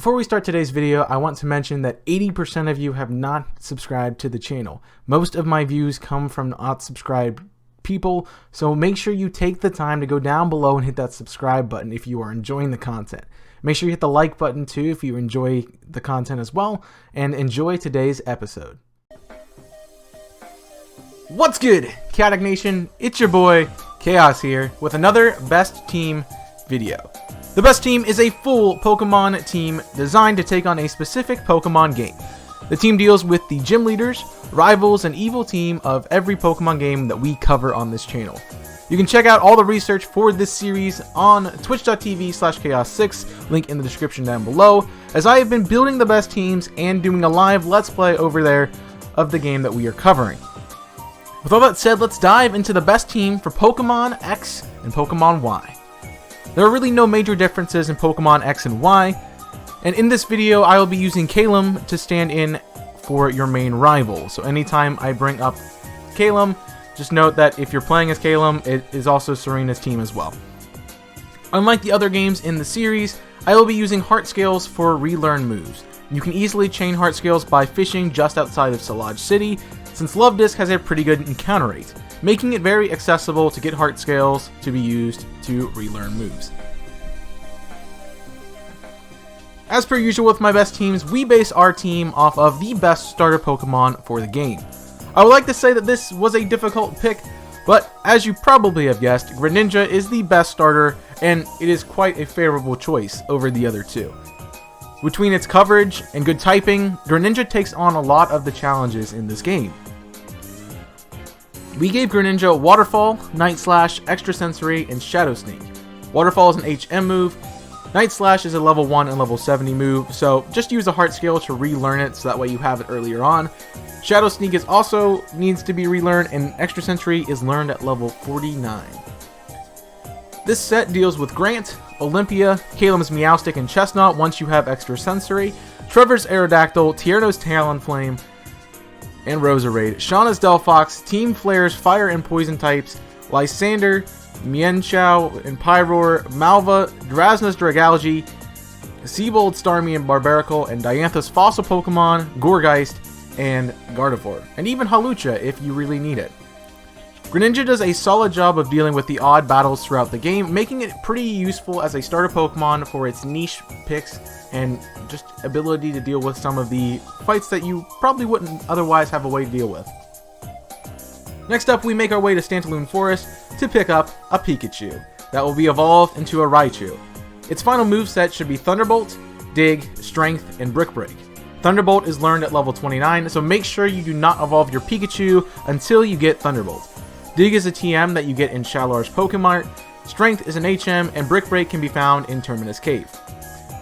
Before we start today's video, I want to mention that 80% of you have not subscribed to the channel. Most of my views come from not subscribed people, so make sure you take the time to go down below and hit that subscribe button if you are enjoying the content. Make sure you hit the like button too if you enjoy the content as well, and enjoy today's episode. What's good, Chaotic Nation? It's your boy, Chaos here, with another Best Team video. The Best Team is a full Pokemon team designed to take on a specific Pokemon game. The team deals with the gym leaders, rivals, and evil team of every Pokemon game that we cover on this channel. You can check out all the research for this series on twitch.tv/chaos6, link in the description down below, as I have been building the best teams and doing a live Let's Play over there of the game that we are covering. With all that said, let's dive into the best team for Pokemon X and Pokemon Y. There are really no major differences in Pokemon X and Y, and in this video I will be using Calum to stand in for your main rival. So anytime I bring up Calum, just note that if you're playing as Calum, it is also Serena's team as well. Unlike the other games in the series, I will be using Heart Scales for relearn moves. You can easily chain Heart Scales by fishing just outside of Salage City, since Love Disc has a pretty good encounter rate, making it very accessible to get Heart Scales to be used to relearn moves. As per usual with my best teams, we base our team off of the best starter Pokemon for the game. I would like to say that this was a difficult pick, but as you probably have guessed, Greninja is the best starter, and it is quite a favorable choice over the other two. Between its coverage and good typing, Greninja takes on a lot of the challenges in this game. We gave Greninja Waterfall, Night Slash, Extra Sensory, and Shadow Sneak. Waterfall is an HM move, Night Slash is a level 1 and level 70 move, so just use a Heart Scale to relearn it so that way you have it earlier on. Shadow Sneak is also needs to be relearned, and Extra Sensory is learned at level 49. This set deals with Grant, Olympia, Calum's Meowstic and Chestnut once you have Extra Sensory, Trevor's Aerodactyl, Tierno's Talonflame, and Roserade, Shauna's Delphox, Team Flare's Fire and Poison types, Lysander, Mienshao and Pyroar, Malva, Drasna's Dragalge, Seabold, Starmie and Barbaracle, and Diantha's Fossil Pokemon, Gourgeist, and Gardevoir, and even Halucha if you really need it. Greninja does a solid job of dealing with the odd battles throughout the game, making it pretty useful as a starter Pokemon for its niche picks and just ability to deal with some of the fights that you probably wouldn't otherwise have a way to deal with. Next up, we make our way to Stantaloon Forest to pick up a Pikachu that will be evolved into a Raichu. Its final moveset should be Thunderbolt, Dig, Strength, and Brick Break. Thunderbolt is learned at level 29, so make sure you do not evolve your Pikachu until you get Thunderbolt. Dig is a TM that you get in Shalar's Pokemart, Strength is an HM, and Brick Break can be found in Terminus Cave.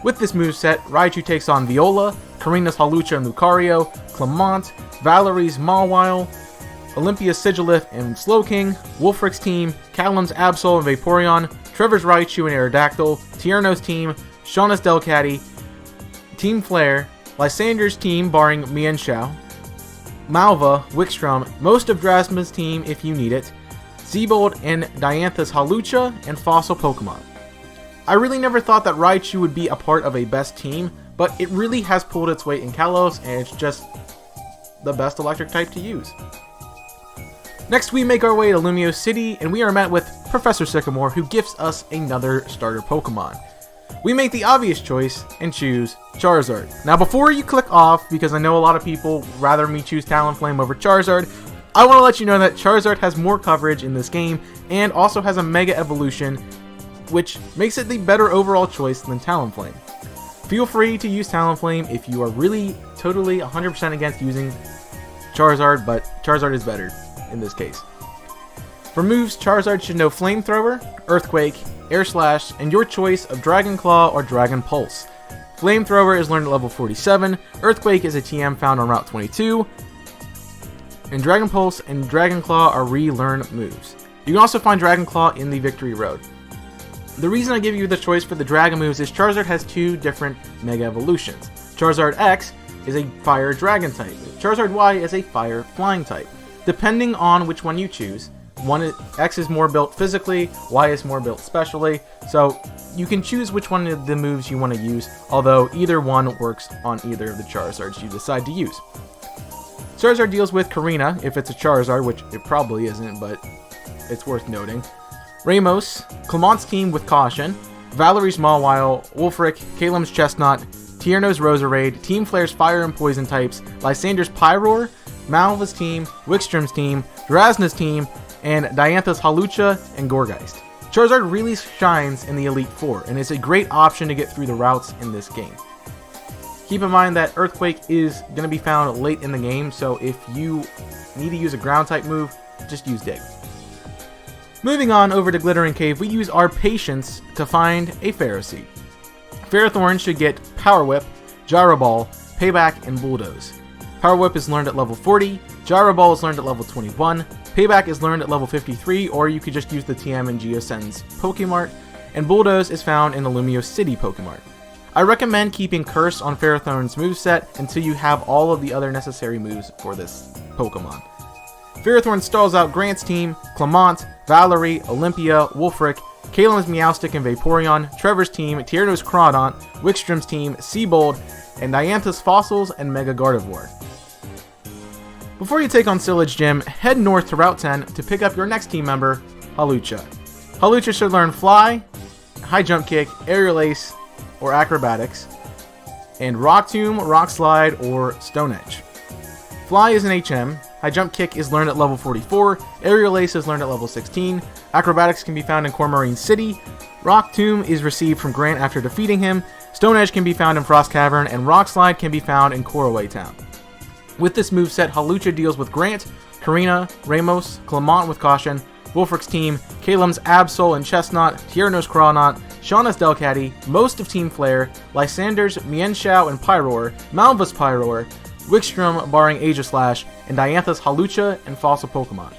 With this moveset, Raichu takes on Viola, Karina's Halucha and Lucario, Clement, Valerie's Mawile, Olympia's Sigilith and Slowking, Wolfric's team, Catalan's Absol and Vaporeon, Trevor's Raichu and Aerodactyl, Tierno's team, Shauna's Delcatty, Team Flare, Lysander's team barring Mienshao, Malva, Wickstrom, most of Drasma's team if you need it, Seabold and Diantha's Halucha, and Fossil Pokemon. I really never thought that Raichu would be a part of a best team, but it really has pulled its weight in Kalos, and it's just the best electric type to use. Next, we make our way to Lumio City, and we are met with Professor Sycamore, who gifts us another starter Pokemon. We make the obvious choice and choose Charizard. Now, before you click off, because I know a lot of people rather me choose Talonflame over Charizard, I want to let you know that Charizard has more coverage in this game, and also has a Mega Evolution, which makes it the better overall choice than Talonflame. Feel free to use Talonflame if you are really totally 100% against using Charizard, but Charizard is better in this case. For moves, Charizard should know Flamethrower, Earthquake, Air Slash, and your choice of Dragon Claw or Dragon Pulse. Flamethrower is learned at level 47, Earthquake is a TM found on Route 22, and Dragon Pulse and Dragon Claw are relearn moves. You can also find Dragon Claw in the Victory Road. The reason I give you the choice for the Dragon moves is Charizard has two different Mega Evolutions. Charizard X is a Fire Dragon type, Charizard Y is a Fire Flying type. Depending on which one you choose, X is more built physically, Y is more built specially, so you can choose which one of the moves you want to use, although either one works on either of the Charizards you decide to use. Charizard deals with Karina, if it's a Charizard, which it probably isn't, but it's worth noting. Ramos, Clement's team with Caution, Valerie's Mawile, Wolfric, Calem's Chestnut, Tierno's Roserade, Team Flare's Fire and Poison types, Lysander's Pyroar, Malva's team, Wickstrom's team, Durazna's team, and Diantha's Halucha and Gourgeist. Charizard really shines in the Elite Four, and is a great option to get through the routes in this game. Keep in mind that Earthquake is going to be found late in the game, so if you need to use a ground type move, just use Dig. Moving on over to Glittering Cave, we use our Patience to find a Ferroseed. Ferrothorn should get Power Whip, Gyro Ball, Payback, and Bulldoze. Power Whip is learned at level 40, Gyro Ball is learned at level 21, Payback is learned at level 53, or you could just use the TM and Geosend's Pokemart, and Bulldoze is found in the Lumio City Pokemart. I recommend keeping Curse on Ferrothorn's moveset until you have all of the other necessary moves for this Pokemon. Ferrothorn stalls out Grant's team, Clement, Valerie, Olympia, Wolfric, Calem's Meowstic and Vaporeon, Trevor's team, Tierno's Crawdaunt, Wickstrom's team, Seabold, and Diantha's Fossils and Mega Gardevoir. Before you take on Sillage Gym, head north to Route 10 to pick up your next team member, Halucha. Halucha should learn Fly, High Jump Kick, Aerial Ace, or Acrobatics, and Rock Tomb, Rock Slide, or Stone Edge. Fly is an HM, High Jump Kick is learned at level 44, Aerial Ace is learned at level 16, Acrobatics can be found in Cormarine City, Rock Tomb is received from Grant after defeating him, Stone Edge can be found in Frost Cavern, and Rock Slide can be found in Coraway Town. With this moveset, Halucha deals with Grant, Karina, Ramos, Clement with Caution, Wolfric's team, Calem's Absol and Chestnut, Tierno's Crawdaunt, Shauna's Delcatty, most of Team Flare, Lysander's Mienshao and Pyroar, Malva's Pyroar, Wickstrom barring Aegislash, and Diantha's Halucha and Fossil Pokemon.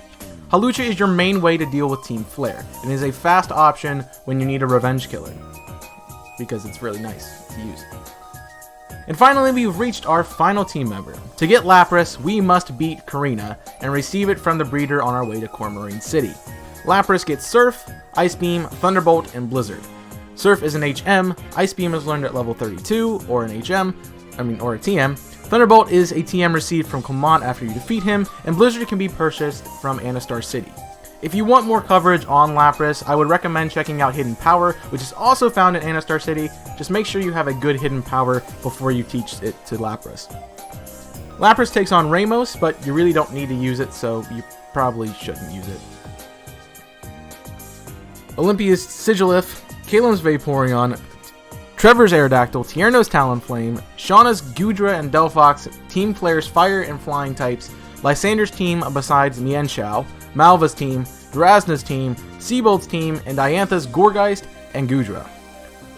Halucha is your main way to deal with Team Flare, and is a fast option when you need a revenge killer, because it's really nice to use. And finally, we've reached our final team member. To get Lapras, we must beat Karina and receive it from the breeder on our way to Cormarine City. Lapras gets Surf, Ice Beam, Thunderbolt, and Blizzard. Surf is an HM, Ice Beam is learned at level 32, or an or a TM. Thunderbolt is a TM received from Clement after you defeat him, and Blizzard can be purchased from Anastar City. If you want more coverage on Lapras, I would recommend checking out Hidden Power, which is also found in Anastar City. Just make sure you have a good Hidden Power before you teach it to Lapras. Lapras takes on Ramos, but you really don't need to use it, so you probably shouldn't use it. Olympia's Sigilif, Calem's Vaporeon, Trevor's Aerodactyl, Tierno's Talonflame, Shauna's Goodra and Delphox, Team Flare's Fire and Flying types, Lysander's team besides Mienshao, Malva's team, Durazna's team, Seabold's team, and Diantha's Gourgeist and Goodra.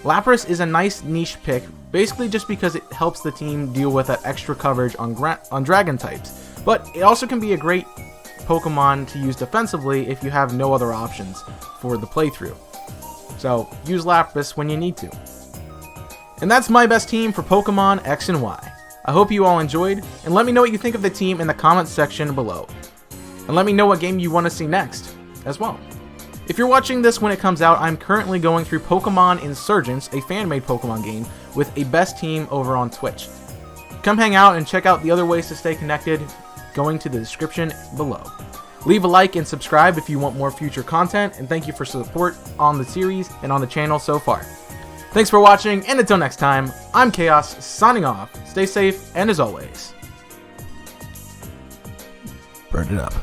Lapras is a nice niche pick, basically just because it helps the team deal with that extra coverage on Dragon types, but it also can be a great Pokemon to use defensively if you have no other options for the playthrough. So use Lapras when you need to. And that's my best team for Pokemon X and Y. I hope you all enjoyed, and let me know what you think of the team in the comments section below. And let me know what game you want to see next, as well. If you're watching this when it comes out, I'm currently going through Pokemon Insurgence, a fan-made Pokemon game, with a best team over on Twitch. Come hang out and check out the other ways to stay connected, going to the description below. Leave a like and subscribe if you want more future content, and thank you for support on the series and on the channel so far. Thanks for watching, and until next time, I'm Chaos, signing off. Stay safe, and as always, burn it up.